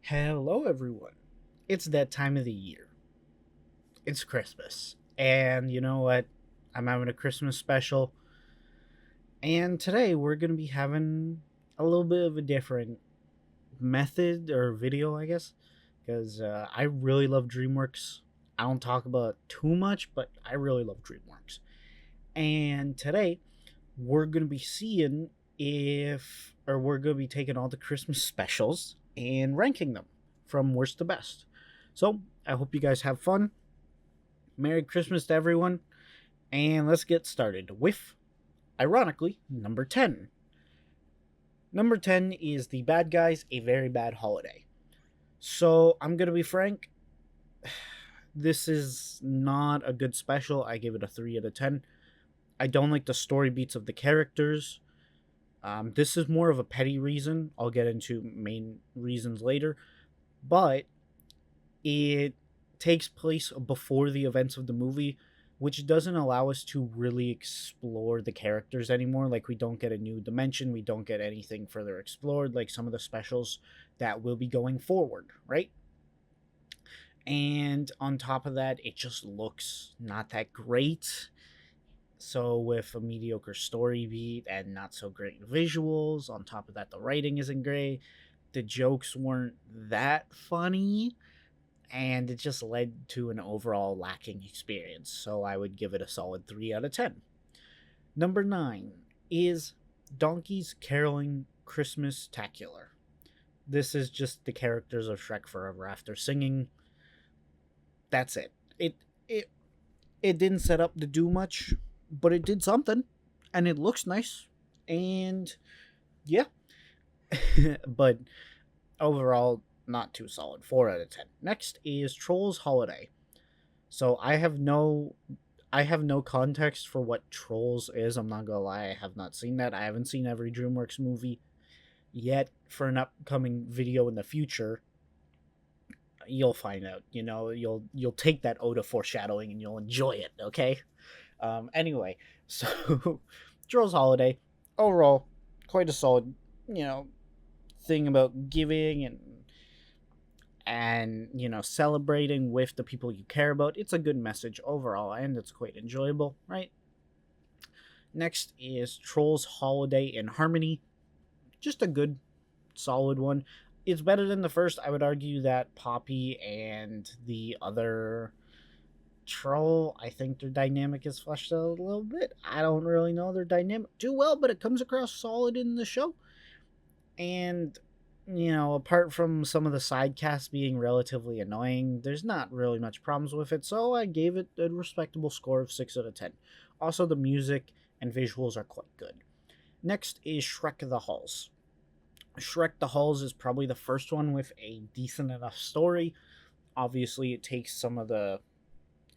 Hello, everyone. It's that time of the year. It's Christmas. And you know what? I'm having a Christmas special. And today we're going to be having a little bit of a different method or video, I guess. Because I really love Dreamworks. I don't talk about it too much, but I really love Dreamworks. And today we're going to be seeing we're going to be taking all the Christmas specials and ranking them from worst to best. So I hope you guys have fun. Merry Christmas to everyone. And let's get started with, ironically, number 10. Number 10 is The Bad Guys, A Very Bad Holiday. So I'm going to be frank. This is not a good special. I give it a 3 out of 10. I don't like the story beats of the characters. This is more of a petty reason. I'll get into main reasons later. But it takes place before the events of the movie, which doesn't allow us to really explore the characters anymore. Like, we don't get a new dimension, we don't get anything further explored, like some of the specials that will be going forward, right? And on top of that, it just looks not that great. So, with a mediocre story beat and not so great visuals, on top of that, the writing isn't great. The jokes weren't that funny, and it just led to an overall lacking experience. So I would give it a solid 3 out of 10. Number 9 is Donkey's Caroling Christmas Tacular. This is just the characters of Shrek Forever After singing. That's it. It didn't set up to do much, but it did something, and it looks nice. And yeah, but overall, not too solid. 4 out of 10. Next is Trolls Holiday. So I have no context for what Trolls is. I'm not gonna lie, I have not seen that. I haven't seen every Dreamworks movie yet. For an upcoming video in the future, you'll find out. You'll take that Oda foreshadowing and you'll enjoy it. Okay. Anyway, so Trolls Holiday overall quite a solid, you know, thing about giving and celebrating with the people you care about. It's a good message overall, and it's quite enjoyable, right? Next is Trolls Holiday in Harmony. Just a good solid one. It's better than the first. I would argue that Poppy and the other troll, I think their dynamic is fleshed out a little bit. I don't really know their dynamic too well, but it comes across solid in the show. And apart from some of the side casts being relatively annoying, there's not really much problems with it, so I gave it a respectable score of 6 out of 10. Also, the music and visuals are quite good. Next is Shrek The Halls. Shrek The Halls is probably the first one with a decent enough story. Obviously, it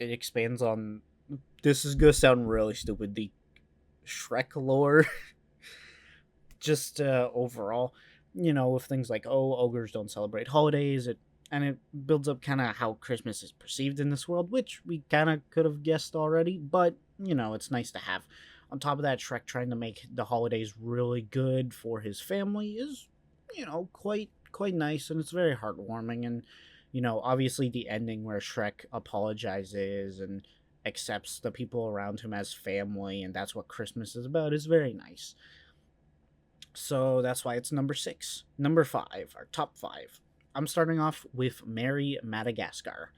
expands on, this is going to sound really stupid, the Shrek lore, just overall, with things like, oh, ogres don't celebrate holidays, and it builds up kind of how Christmas is perceived in this world, which we kind of could have guessed already, but it's nice to have. On top of that, Shrek trying to make the holidays really good for his family is, quite nice, and it's very heartwarming. And obviously the ending where Shrek apologizes and accepts the people around him as family, and that's what Christmas is about, is very nice. So that's why it's number 6. Number 5, our top 5. I'm starting off with Merry Madagascar.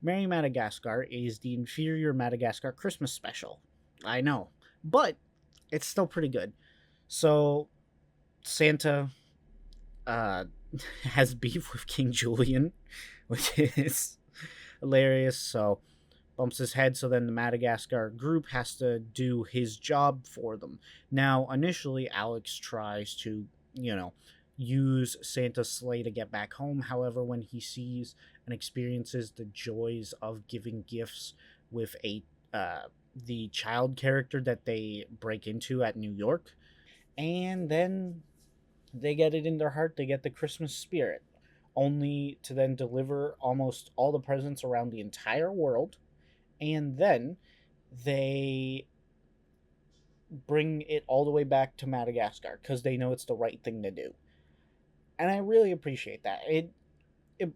Merry Madagascar is the inferior Madagascar Christmas special. I know, but it's still pretty good. So Santa has beef with King Julian, which is hilarious. So bumps his head, so then the Madagascar group has to do his job for them. Now, initially, Alex tries to, use Santa's sleigh to get back home. However, when he sees and experiences the joys of giving gifts with the child character that they break into at New York, and then they get it in their heart, they get the Christmas spirit, only to then deliver almost all the presents around the entire world, and then they bring it all the way back to Madagascar because they know it's the right thing to do. And I really appreciate that. it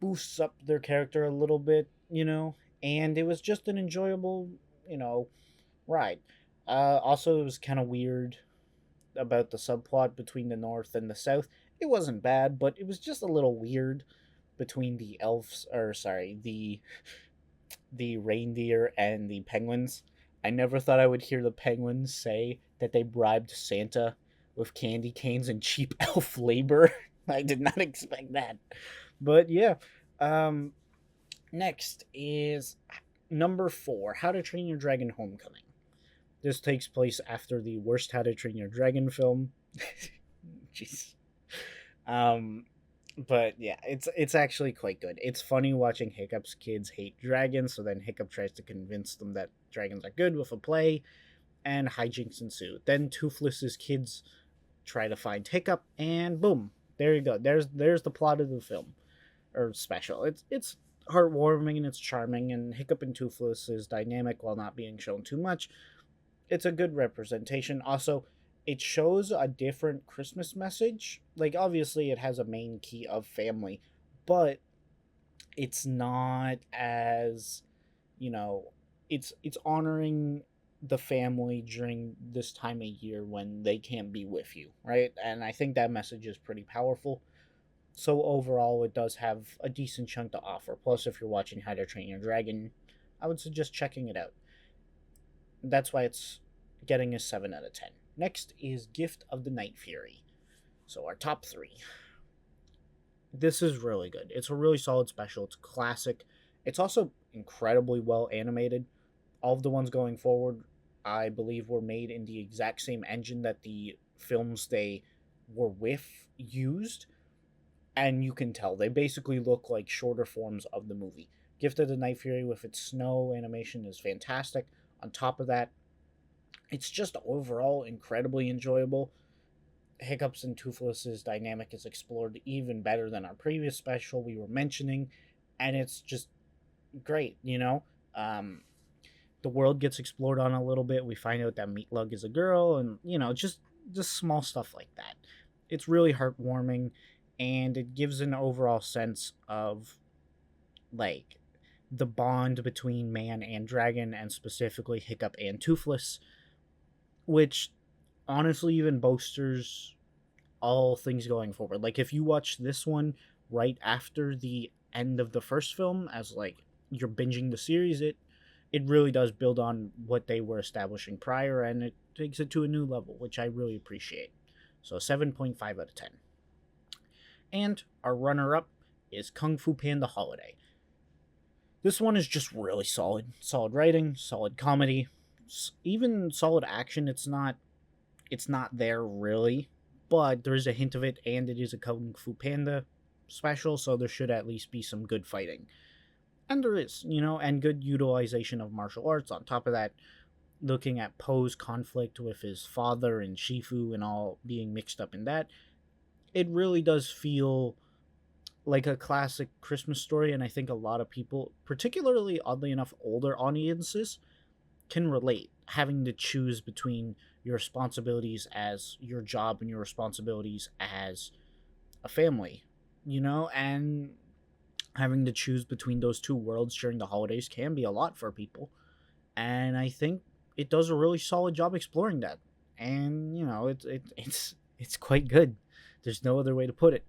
boosts up their character a little bit, and it was just an enjoyable, ride. Also, it was kind of weird about the subplot between the North and the South. It wasn't bad, but it was just a little weird between the elves, or sorry, the reindeer and the penguins. I never thought I would hear the penguins say that they bribed Santa with candy canes and cheap elf labor. I did not expect that. But yeah, um, next is number 4, How to Train Your Dragon Homecoming. This takes place after the worst How to Train Your Dragon film. Jeez. Um, but yeah, it's actually quite good. It's funny watching Hiccup's kids hate dragons, so then Hiccup tries to convince them that dragons are good with a play, and hijinks ensue. Then Toothless's kids try to find Hiccup, and boom, there you go. There's the plot of the film or special. It's heartwarming and it's charming, and Hiccup and Toothless is dynamic while not being shown too much. It's a good representation. Also, it shows a different Christmas message. Like, obviously it has a main key of family, but it's not as, you know, it's honoring the family during this time of year when they can't be with you, right? And I think that message is pretty powerful. So overall, it does have a decent chunk to offer. Plus, if you're watching How to Train Your Dragon, I would suggest checking it out. That's why it's getting a 7 out of 10. Next is Gift of the Night Fury. So our top 3. This is really good. It's a really solid special. It's classic. It's also incredibly well animated. All of the ones going forward, I believe, were made in the exact same engine that the films they were with used. And you can tell they basically look like shorter forms of the movie. Gift of the Night Fury with its snow animation is fantastic. On top of that, it's just overall incredibly enjoyable. Hiccups and Toothless's dynamic is explored even better than our previous special we were mentioning, and it's just great. The world gets explored on a little bit. We find out that Meatlug is a girl, and just small stuff like that. It's really heartwarming, and it gives an overall sense of like the bond between man and dragon, and specifically Hiccup and Toothless, which honestly even bolsters all things going forward. Like, if you watch this one right after the end of the first film, as like you're binging the series, it really does build on what they were establishing prior, and it takes it to a new level, which I really appreciate. So 7.5 out of 10. And our runner up is Kung Fu Panda Holiday. This one is just really solid. Solid writing, solid comedy, even solid action. It's not there really, but there is a hint of it, and it is a Kung Fu Panda special, so there should at least be some good fighting. And there is, and good utilization of martial arts. On top of that, looking at Poe's conflict with his father and Shifu and all being mixed up in that, it really does feel like a classic Christmas story, and I think a lot of people, particularly oddly enough older audiences, can relate, having to choose between your responsibilities as your job and your responsibilities as a family, and having to choose between those two worlds during the holidays can be a lot for people. And I think it does a really solid job exploring that. And it's quite good. There's no other way to put it.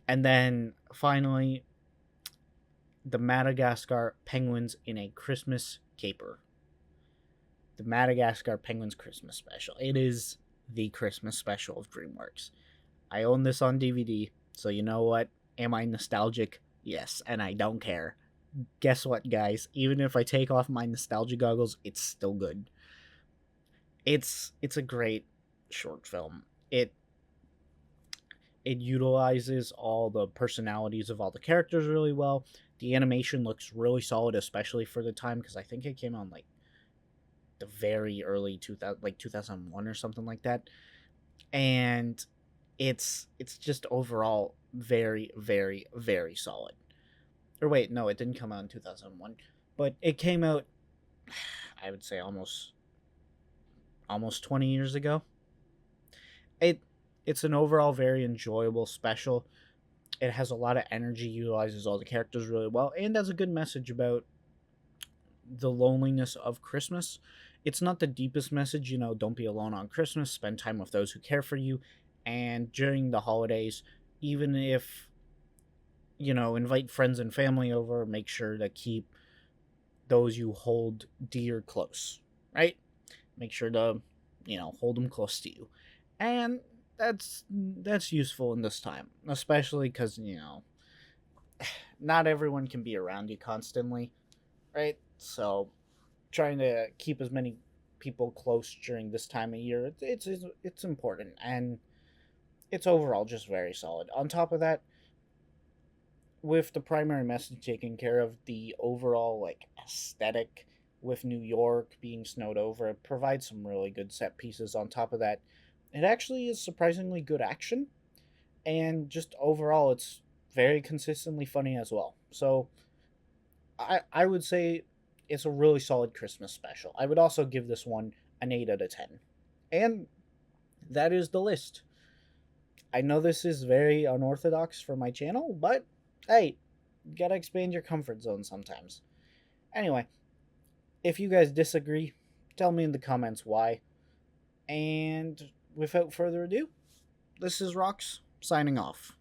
And then finally, the Madagascar Penguins in a Christmas Caper. The Madagascar Penguins Christmas Special. It is the Christmas special of Dreamworks. I own this on DVD, so you know what? Am I nostalgic? Yes, and I don't care. Guess what, guys? Even if I take off my nostalgia goggles, it's still good. It's a great short film. It utilizes all the personalities of all the characters really well. The animation looks really solid, especially for the time, because I think it came on like the very early 2000, like 2001 or something like that. And it's just overall very, very, very solid. Or wait, no, it didn't come out in 2001, but it came out, I would say, almost 20 years ago. It's an overall very enjoyable special. It has a lot of energy, utilizes all the characters really well, and has a good message about the loneliness of Christmas. It's not the deepest message, don't be alone on Christmas, spend time with those who care for you. And during the holidays, even if, invite friends and family over, make sure to keep those you hold dear close, right? Make sure to, hold them close to you. And that's useful in this time, especially because, not everyone can be around you constantly, right? So trying to keep as many people close during this time of year, it's important, and it's overall just very solid. On top of that, with the primary message taken care of, the overall like aesthetic with New York being snowed over, it provides some really good set pieces. On top of that, it actually is surprisingly good action, and just overall, it's very consistently funny as well. So I would say it's a really solid Christmas special. I would also give this one an 8 out of 10. And that is the list. I know this is very unorthodox for my channel, but hey, you gotta expand your comfort zone sometimes. Anyway, if you guys disagree, tell me in the comments why. And without further ado, this is Rox signing off.